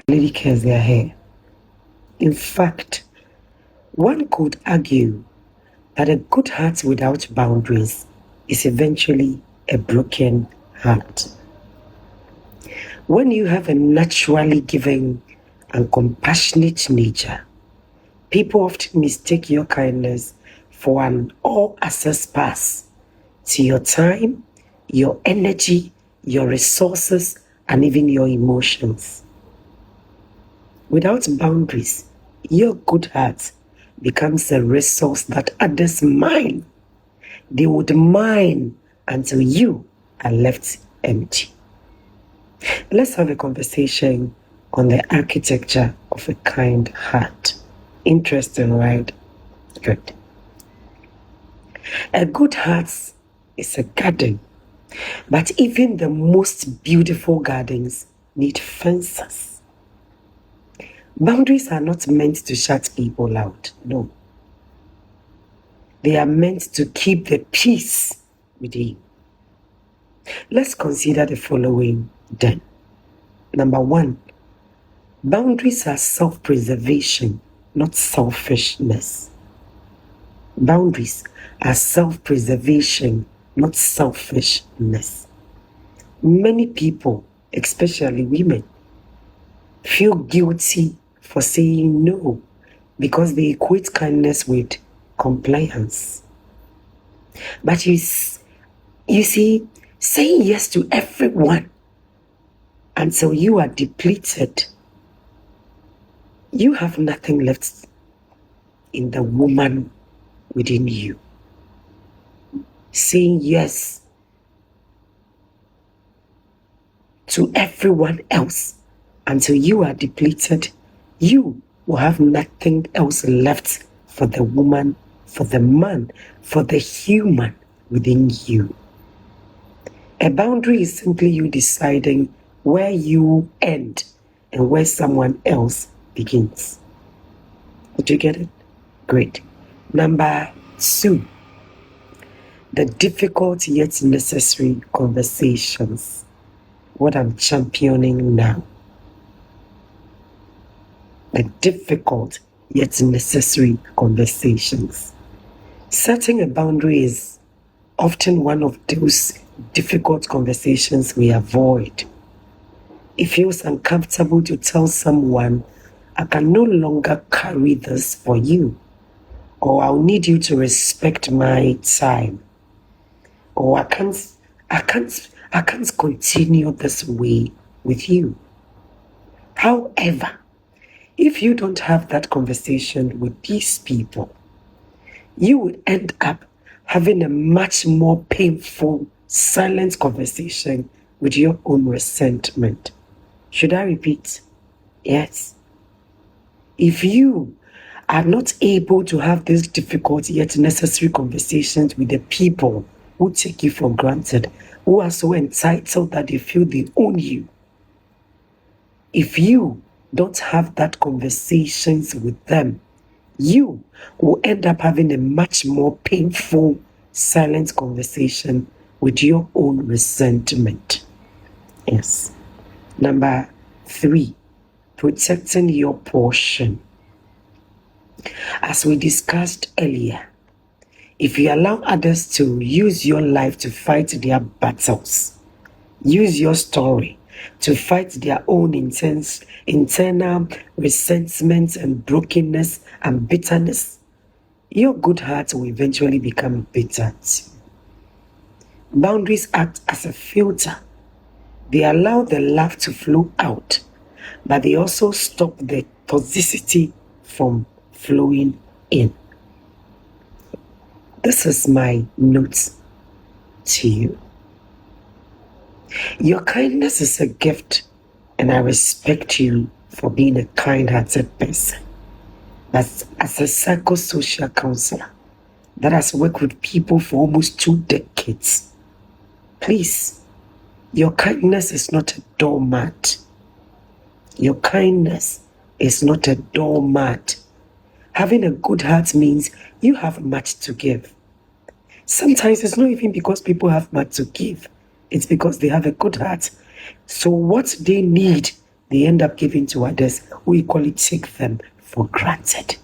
TheLadyKeziah here. In fact, one could argue that a good heart without boundaries is eventually a broken heart. When you have a naturally giving and compassionate nature, people often mistake your kindness for an all-access pass to your time, your energy, your resources, and even your emotions. Without boundaries, your good heart becomes a resource that others mine. They would mine until you are left empty. Let's have a conversation on the architecture of a kind heart. Interesting, right? Good. A good heart is a garden, but even the most beautiful gardens need fences. Boundaries are not meant to shut people out, no. They are meant to keep the peace within. Let's consider the following then. Number one, boundaries are self-preservation, not selfishness. Boundaries are self-preservation, not selfishness. Many people, especially women, feel guilty for saying no because they equate kindness with compliance. But you see, saying yes to everyone until you are depleted, you have nothing left in the woman within you. Saying yes to everyone else until you are depleted, you will have nothing else left for the woman, for the man, for the human within you. A boundary is simply you deciding where you end and where someone else begins. Did you get it? Great. Number two, the difficult yet necessary conversations. What I'm championing now. The difficult yet necessary conversations. Setting a boundary is often one of those difficult conversations we avoid. It feels uncomfortable to tell someone, I can no longer carry this for you, or I'll need you to respect my time, or I can't continue this way with you. However, if you don't have that conversation with these people, you would end up having a much more painful, silent conversation with your own resentment. Should I repeat? Yes. If you are not able to have these difficult yet necessary conversations with the people who take you for granted, who are so entitled that they feel they own you, if you don't have that conversations with them, you will end up having a much more painful, silent conversation with your own resentment. Yes. Number three, protecting your portion. As we discussed earlier, if you allow others to use your life to fight their battles, use your story to fight their own internal resentment and brokenness and bitterness, your good heart will eventually become bitter too. Boundaries act as a filter. They allow the love to flow out, but they also stop the toxicity from flowing in. This is my note to you. Your kindness is a gift, and I respect you for being a kind-hearted person. But as a psychosocial counselor that has worked with people for almost 2 decades, please, your kindness is not a doormat. Your kindness is not a doormat. Having a good heart means you have much to give. Sometimes it's not even because people have much to give. It's because they have a good heart. So what they need, they end up giving to others who equally take them for granted.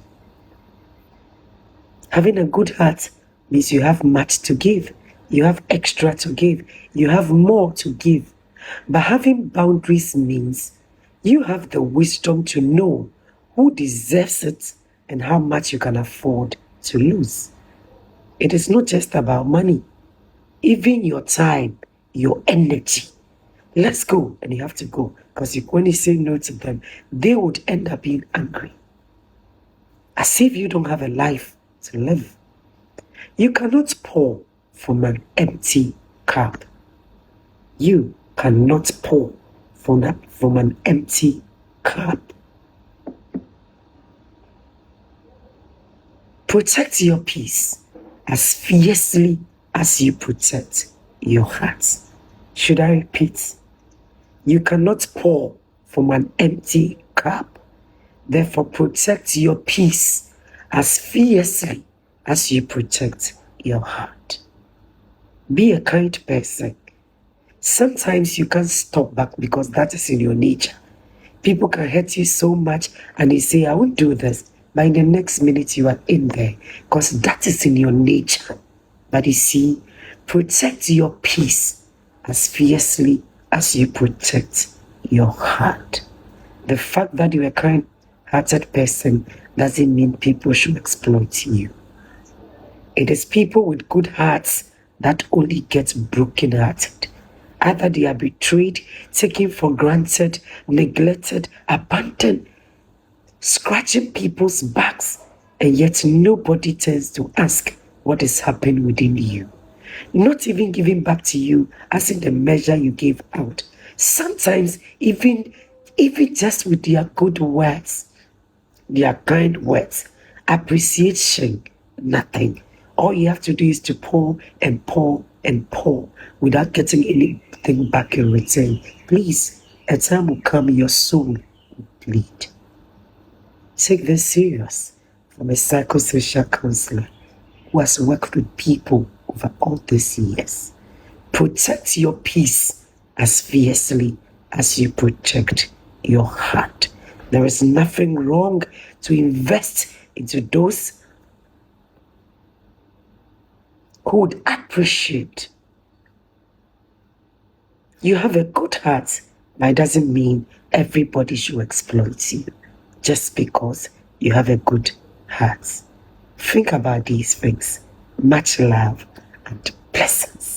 Having a good heart means you have much to give. You have extra to give. You have more to give. But having boundaries means you have the wisdom to know who deserves it and how much you can afford to lose. It is not just about money. Even your time, your energy. Let's go. And you have to go. Because when you say no to them, they would end up being angry. As if you don't have a life to live. You cannot pour from an empty cup. You cannot pour from an empty cup. Protect your peace as fiercely as you protect your heart. Should I repeat? You cannot pour from an empty cup. Therefore, protect your peace as fiercely as you protect your heart. Be a kind person. Sometimes you can't stop back because that is in your nature. People can hurt you so much and you say, I won't do this. But in the next minute, you are in there because that is in your nature. But you see, protect your peace as fiercely as you protect your heart. The fact that you're a kind-hearted person doesn't mean people should exploit you. It is people with good hearts that only get broken-hearted. Either they are betrayed, taken for granted, neglected, abandoned, scratching people's backs, and yet nobody turns to ask what is happening within you. Not even giving back to you as in the measure you gave out. Sometimes even just with their good words, their kind words, appreciation, nothing. All you have to do is to pour and pour and pour without getting anything back in return. Please, a time will come your soul will bleed. Take this serious from a psychosocial counselor who has worked with people over all these years. Protect your peace as fiercely as you protect your heart. There is nothing wrong to invest into those who would appreciate. You have a good heart, but it doesn't mean everybody should exploit you just because you have a good heart. Think about these things. Much love and blessings.